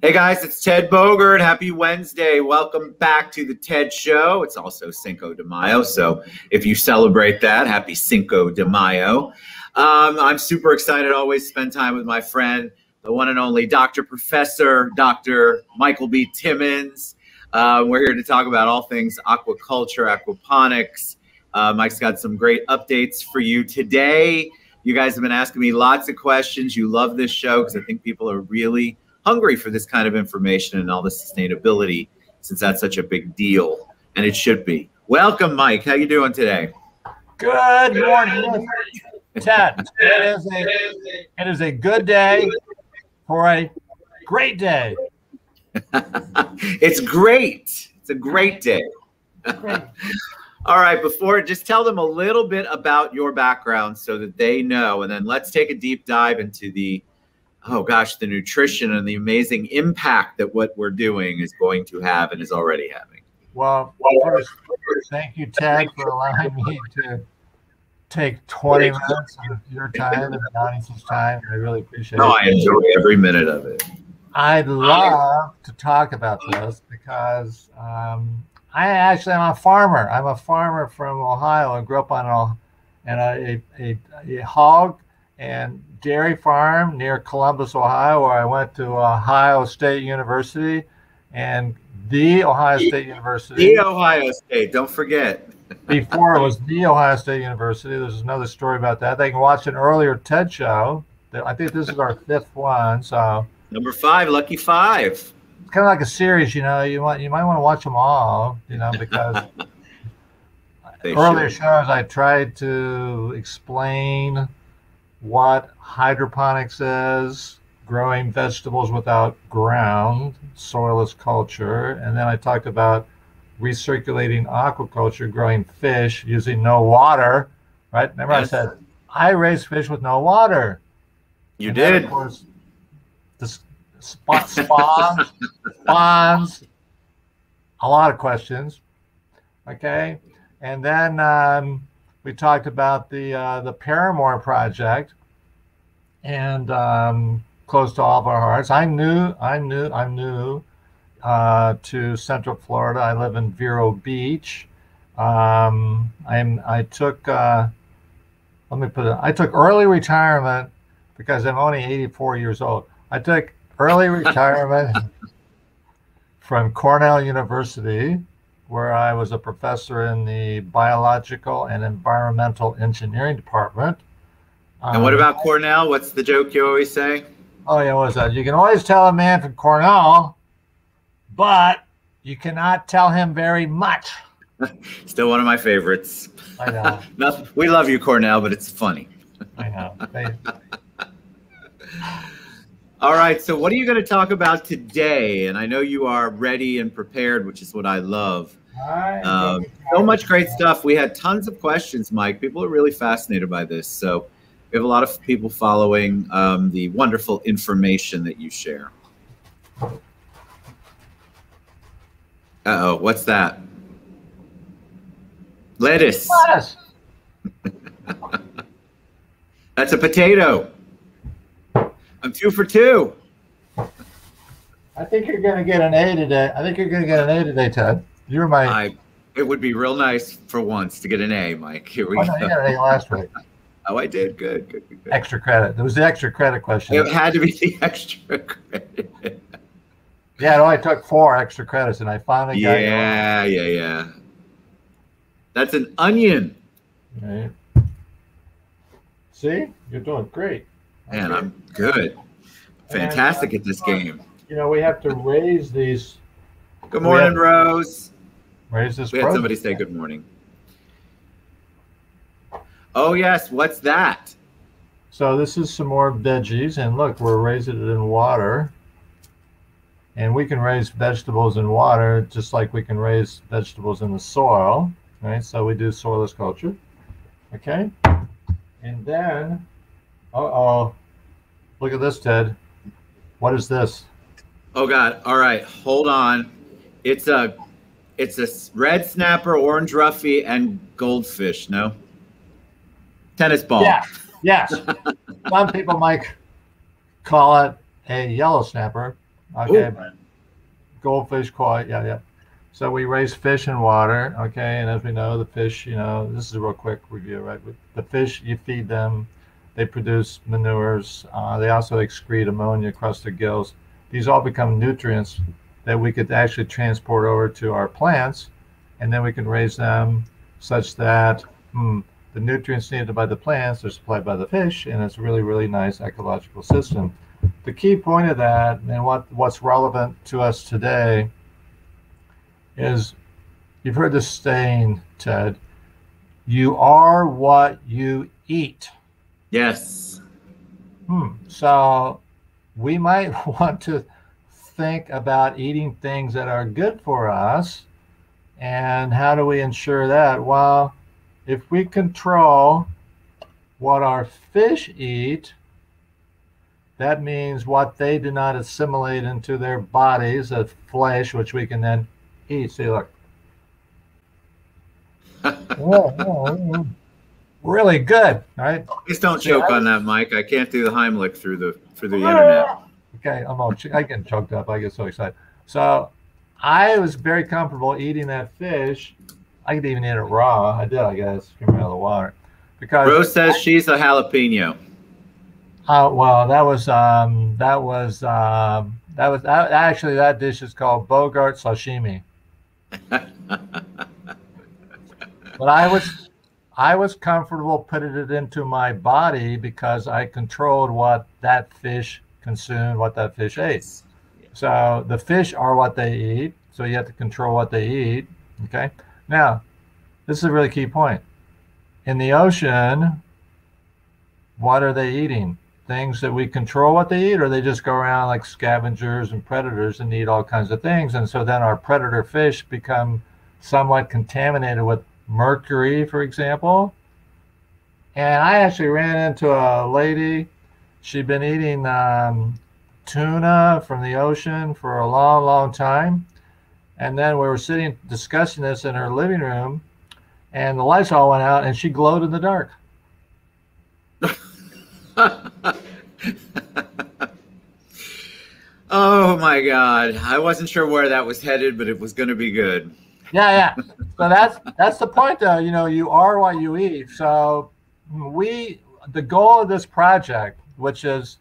Hey guys, it's Ted Bogert. Happy Wednesday. Welcome back to the Ted Show. It's also Cinco de Mayo, so if you celebrate that, happy Cinco de Mayo. I'm super excited always to spend time with my friend, the one and only Dr. Professor, Dr. Michael B. Timmons. We're here to talk about all things aquaculture, aquaponics. Mike's got some great updates for you today. You guys have been asking me lots of questions. You love this show because I think people are really hungry for this kind of information and all the sustainability, since that's such a big deal, and it should be. Welcome, Mike. How you doing today? Good morning, Ted. It is a good day for a great day. It's great. It's a great day. Great. All right, just tell them a little bit about your background so that they know, and then let's take a deep dive into the nutrition and the amazing impact that what we're doing is going to have and is already having. Well, first, thank you, Ted, for allowing me to take 20 minutes of your time and the audience's time. I really appreciate it. I enjoy every minute of it. I'd love to talk about this because I actually am a farmer. I'm a farmer from Ohio. I grew up on a hog and dairy farm near Columbus, Ohio, where I went to Ohio State University, and the Ohio State University. The Ohio State, don't forget. Before it was the Ohio State University. There's another story about that. They can watch an earlier TED show. I think this is our 5th one. So number 5, lucky 5. It's kind of like a series, you know. You might want to watch them all, you know, because earlier shows I tried to explain what hydroponics is, growing vegetables without ground, soilless culture, and then I talked about recirculating aquaculture, growing fish using no water, right? Remember, yes. I said, I raise fish with no water. You did. Then, of course, the spawns, a lot of questions, okay? And then we talked about the Paramore project, and close to all of our hearts. I'm new to Central Florida. I live in Vero Beach. I took early retirement because I'm only 84 years old. I took early retirement from Cornell University, where I was a professor in the biological and environmental engineering department. And what about Cornell? What's the joke you always say? Oh, yeah, what's that? You can always tell a man from Cornell, but you cannot tell him very much. Still one of my favorites. I know. We love you, Cornell, but it's funny. I know. All right, so what are you going to talk about today? And I know you are ready and prepared, which is what I love. So much great stuff. We had tons of questions, Mike. People are really fascinated by this. So we have a lot of people following the wonderful information that you share. Uh-oh, what's that? Lettuce. Lettuce. That's a potato. I'm 2 for 2. I think you're going to get an A today. Ted. You're my. It would be real nice for once to get an A, Mike. Here we go. No, you got an A last week. Oh, I did. Good. Extra credit. There was the extra credit question. It had to be the extra credit. Yeah, it only took 4 extra credits, and I finally got it. Yeah. That's an onion. Right. See? You're doing great. Man, I'm good. Fantastic at this game. You know, we have to raise these. Good morning, Rose. Raise this. We had somebody say good morning. Oh, yes. What's that? So this is some more veggies. And look, we're raising it in water. And we can raise vegetables in water just like we can raise vegetables in the soil. Right? So we do soilless culture. Okay? And then, look at this, Ted. What is this? Oh God! All right, hold on. It's a red snapper, orange roughy, and goldfish. No, tennis ball. Yeah. Yes. Some people might call it a yellow snapper. Okay, Ooh. goldfish, koi, yeah, yeah. So we raise fish in water, okay, and as we know, the fish, this is a real quick review, right? But the fish, you feed them, they produce manures. They also excrete ammonia across their gills. These all become nutrients that we could actually transport over to our plants, and then we can raise them such that the nutrients needed by the plants are supplied by the fish, and it's a really, really nice ecological system. The key point of that, and what's relevant to us today, is you've heard this saying, Ted, you are what you eat. Yes. So we might want to think about eating things that are good for us. And how do we ensure that? Well, if we control what our fish eat, that means what they do not assimilate into their bodies as flesh, which we can then eat. See, look. Really good, right? Please don't choke on that, Mike. I can't do the Heimlich through the internet. Okay, I get choked up. I get so excited. So I was very comfortable eating that fish. I could even eat it raw. I did, I guess, came out of the water. Because Rose says she's a jalapeno. Well, actually, that dish is called Bogart sashimi. But I was comfortable putting it into my body because I controlled what that fish consumed, what that fish ate. So the fish are what they eat. So you have to control what they eat. Okay. Now, this is a really key point. In the ocean, what are they eating? Things that we control what they eat, or they just go around like scavengers and predators and eat all kinds of things. And so then our predator fish become somewhat contaminated with mercury, for example. And I actually ran into a lady. She'd been eating tuna from the ocean for a long, long time. And then we were sitting discussing this in her living room, and the lights all went out, and she glowed in the dark. Oh my God. I wasn't sure where that was headed, but it was going to be good. Yeah. So that's the point, though. You are what you eat. So the goal of this project, which is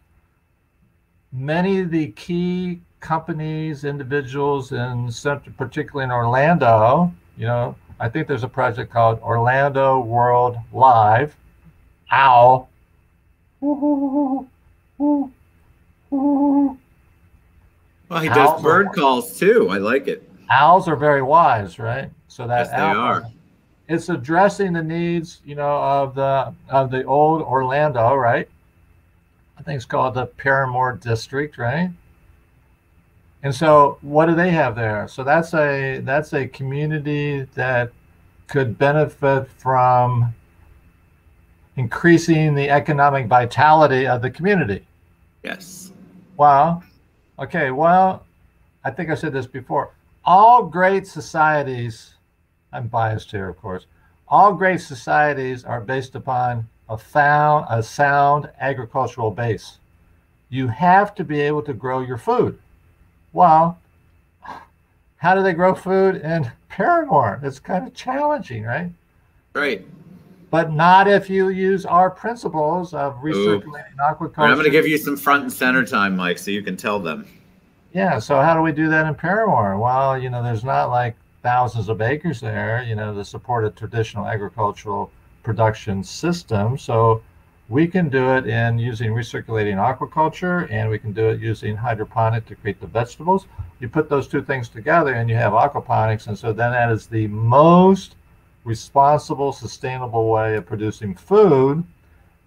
many of the key companies, individuals, particularly in Orlando, I think there's a project called Orlando World Live. Ow. Well, he does bird calls too. I like it. Owls are very wise, right? So that yes, they are. It's addressing the needs, of the old Orlando, right? I think it's called the Paramore District, right? And so, what do they have there? So that's a community that could benefit from increasing the economic vitality of the community. Yes. Wow. Okay. Well, I think I said this before. All great societies, I'm biased here, of course, all great societies are based upon a sound agricultural base. You have to be able to grow your food. Well, how do they grow food in Paramore? It's kind of challenging, right? Right. But not if you use our principles of recirculating aquaculture. Right, I'm going to give you some front and center time, Mike, so you can tell them. Yeah, so how do we do that in Paramore? Well, there's not like thousands of acres there, to support a traditional agricultural production system. So we can do it in using recirculating aquaculture, and we can do it using hydroponic to create the vegetables. You put those two things together and you have aquaponics, and so then that is the most responsible, sustainable way of producing food.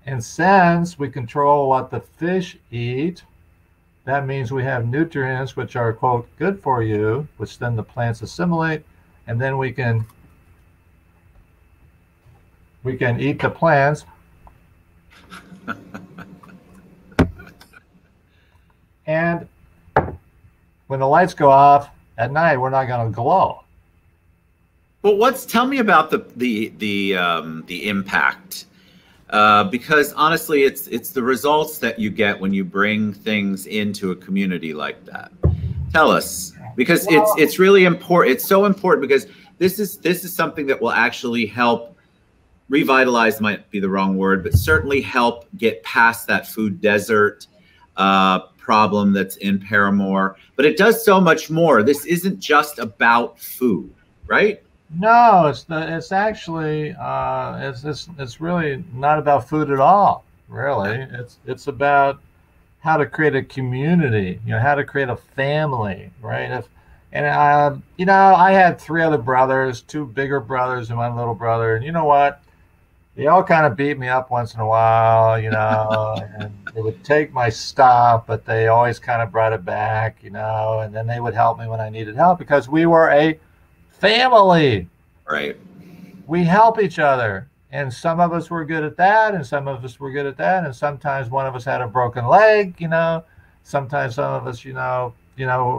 And since we control what the fish eat, that means we have nutrients which are, quote, good for you, which then the plants assimilate, and then we can eat the plants. And when the lights go off at night, we're not going to glow. Well, tell me about the impact, because honestly, it's the results that you get when you bring things into a community like that. Tell us, because it's really important. It's so important because this is something that will actually help revitalize, might be the wrong word, but certainly help get past that food desert problem that's in Paramore. But it does so much more. This isn't just about food, right? No, it's actually it's really not about food at all. Really, it's about how to create a community. You know, how to create a family, right? You know, I had 3 other brothers, 2 bigger brothers and 1 little brother, and you know what? They all kind of beat me up once in a while, you know, and they would take my stuff, but they always kind of brought it back, you know, and then they would help me when I needed help because we were a family. Right. We help each other. And some of us were good at that, and some of us were good at that, and sometimes one of us had a broken leg, you know. Sometimes some of us, you know,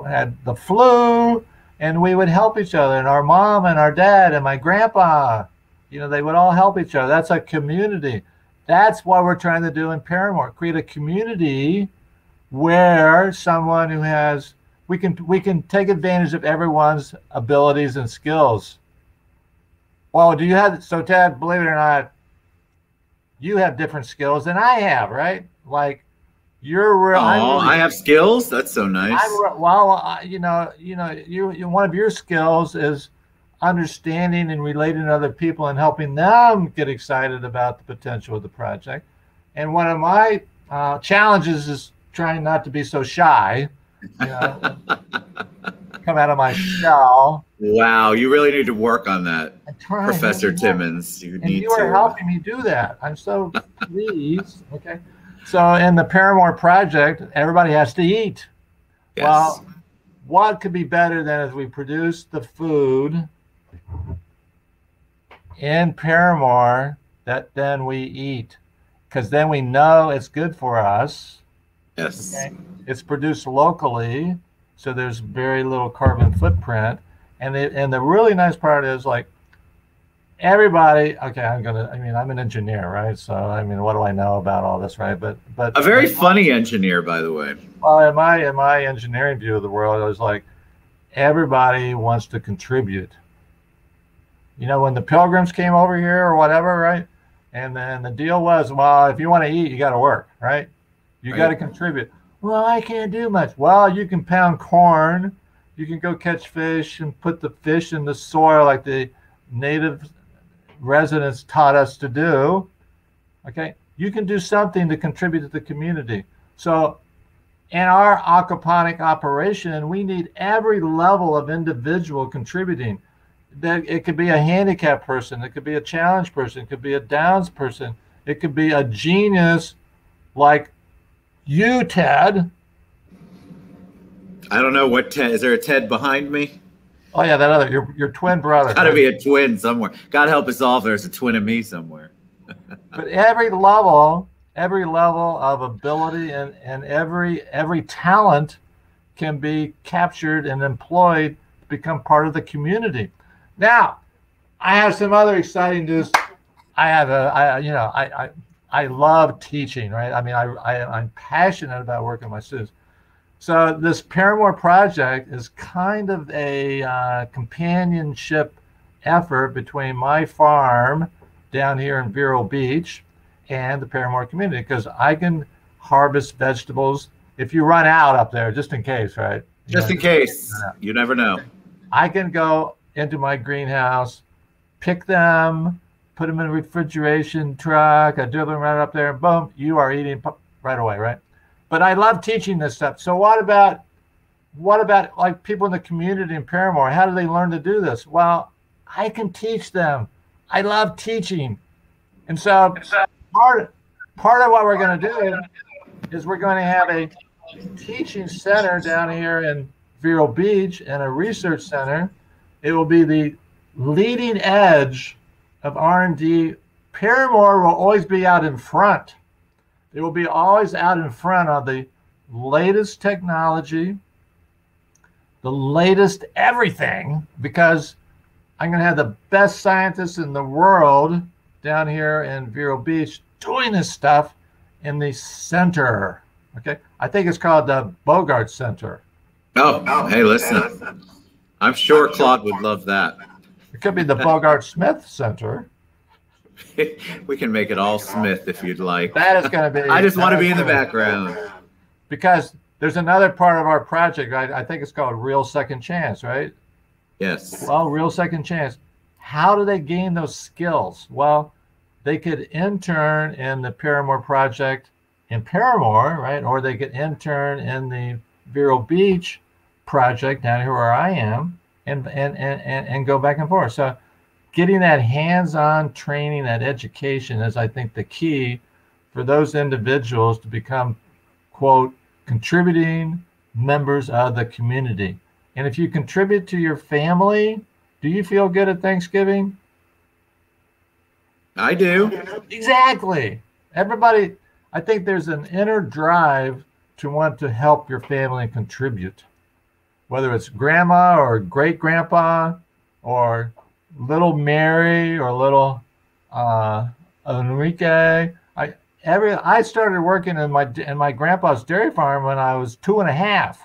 had the flu, and we would help each other. And our mom and our dad and my grandpa, you know, they would all help each other. That's a community. That's what we're trying to do in Paramore. Create a community where someone who has, we can take advantage of everyone's abilities and skills. Well, so Ted, believe it or not, you have different skills than I have, right? Like I have skills. That's so nice. One of your skills is understanding and relating to other people and helping them get excited about the potential of the project. And one of my challenges is trying not to be so shy, you know, come out of my shell. Wow, you really need to work on that, Professor Timmons. You are helping me do that. I'm so pleased. Okay. So in the Paramore project, everybody has to eat. Yes. Well, what could be better than if we produce the food in Paramore that then we eat? Because then we know it's good for us. Yes. Okay? It's produced locally, so there's very little carbon footprint. And the really nice part is, like, everybody, okay, I'm an engineer, right? So, I mean, what do I know about all this, right? But a very funny engineer, by the way. Well, in my engineering view of the world, it was like everybody wants to contribute. You know, when the Pilgrims came over here or whatever, right? And then the deal was, well, if you want to eat, you got to work, right? You got to contribute. Well, I can't do much. Well, you can pound corn. You can go catch fish and put the fish in the soil like the native residents taught us to do. Okay, you can do something to contribute to the community. So in our aquaponic operation, we need every level of individual contributing. That it could be a handicapped person, it could be a challenged person, it could be a Downs person, it could be a genius like you, Ted. I don't know what Ted. Is there a Ted behind me? Oh yeah, that other your twin brother. Got to be a twin somewhere. God help us all if there's a twin of me somewhere. But every level of ability and every talent can be captured and employed to become part of the community. Now, I have some other exciting news. I love teaching, right? I mean, I'm passionate about working with my students. So this Paramore project is kind of a companionship effort between my farm down here in Vero Beach and the Paramore community, because I can harvest vegetables if you run out up there, just in case, right? Just in case. You never know. I can go into my greenhouse, pick them, put them in a refrigeration truck, I do them right up there, and boom, you are eating right away, right? But I love teaching this stuff. So what about like people in the community in Paramore? How do they learn to do this? Well, I can teach them. I love teaching. And so part of what we're going to do is we're going to have a teaching center down here in Vero Beach and a research center. It will be the leading edge of R&D. Paramore will always be out in front. It will be always out in front of the latest technology, the latest everything, because I'm going to have the best scientists in the world down here in Vero Beach doing this stuff in the center. Okay, I think it's called the Bogart Center. Oh, hey, listen. I'm sure Claude would love that. It could be the Bogart Smith Center. We can make it all Smith if you'd like. That is going to be. I just want to be in the background. Because there's another part of our project. I think it's called Real Second Chance, right? Yes. Well, Real Second Chance. How do they gain those skills? Well, they could intern in the Paramore project in Paramore, right? Or they could intern in the Vero Beach project down here where I am, and go back and forth. So getting that hands-on training, that education is, I think, the key for those individuals to become, quote, contributing members of the community. And if you contribute to your family, do you feel good at Thanksgiving? I do. Exactly. Everybody, I think there's an inner drive to want to help your family and contribute. Whether it's grandma or great grandpa or little Mary or little Enrique. I started working in my grandpa's dairy farm when I was 2.5.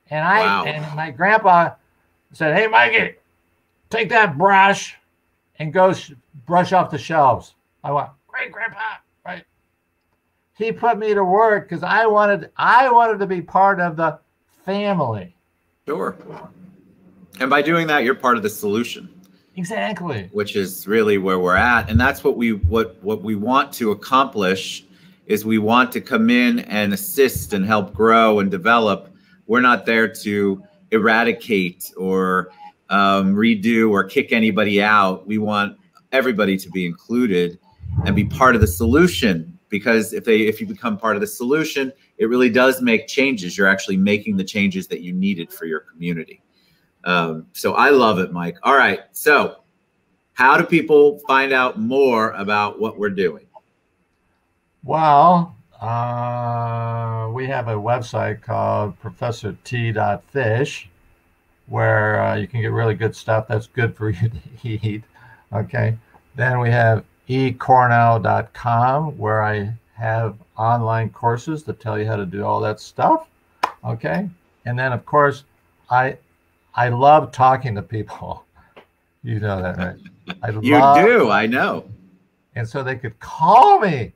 And my grandpa said, "Hey, Mikey, take that brush and go brush off the shelves." I went, "Great, Grandpa!" Right? He put me to work because I wanted to be part of the family. Sure. And by doing that, you're part of the solution. Exactly. Which is really where we're at, and that's what we want to accomplish. Is we want to come in and assist and help grow and develop. We're not there to eradicate or redo or kick anybody out. We want everybody to be included and be part of the solution, because if you become part of the solution, it really does make changes. You're actually making the changes that you needed for your community. So I love it, Mike. All right. So how do people find out more about what we're doing? Well, we have a website called ProfessorT.fish, where you can get really good stuff that's good for you to eat. Okay. Then we have ecornell.com, where I have online courses that tell you how to do all that stuff. Okay. And then, of course, I love talking to people. You know that, right? I know. And so they could call me.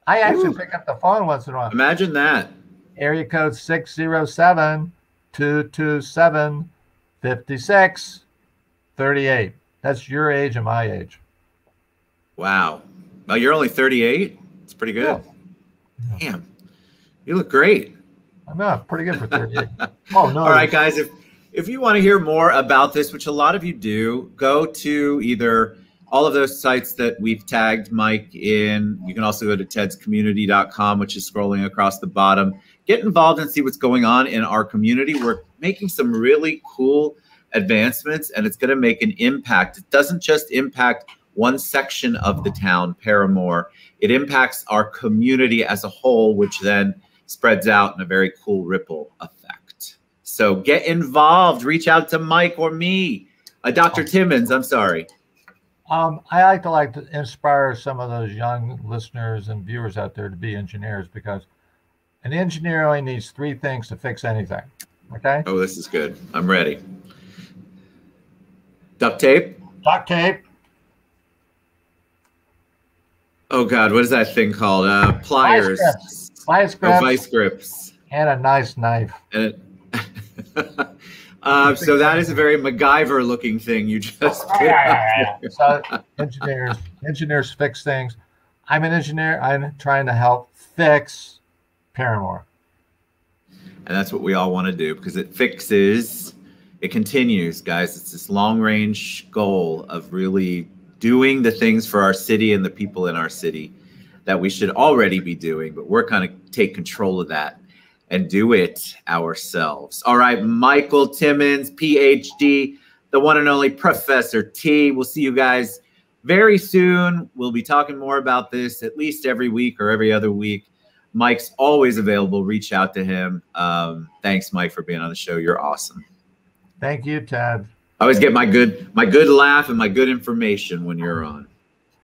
I actually pick up the phone once in a while. Imagine that. Area code 607-227-5638. That's your age and my age. Wow. Well, you're only 38? It's pretty good. Yeah. Damn. You look great. I know, pretty good for 38. Oh, no. All right, guys. If you want to hear more about this, which a lot of you do, go to either all of those sites that we've tagged Mike in. You can also go to tedscommunity.com, which is scrolling across the bottom. Get involved and see what's going on in our community. We're making some really cool advancements, and it's going to make an impact. It doesn't just impact one section of the town, Paramore. It impacts our community as a whole, which then spreads out in a very cool ripple effect. So get involved. Reach out to Mike or me. Dr. Timmons, I'm sorry. I like to inspire some of those young listeners and viewers out there to be engineers, because an engineer only needs 3 things to fix anything. Okay? Oh, this is good. I'm ready. Duct tape? Duct tape. Oh, God. What is that thing called? Pliers. Vice grips. Vice grips. And a nice knife. And so that is a very MacGyver-looking thing you just put up there. So engineers fix things. I'm an engineer. I'm trying to help fix Paramore. And that's what we all want to do, because it fixes, it continues, guys. It's this long-range goal of really doing the things for our city and the people in our city that we should already be doing, but we're kind of take control of that and do it ourselves. All right, Michael Timmons, PhD, the one and only Professor T. We'll see you guys very soon. We'll be talking more about this at least every week or every other week. Mike's always available. Reach out to him. Thanks, Mike, for being on the show. You're awesome. Thank you, Ted. I always get my good laugh and my good information when you're on.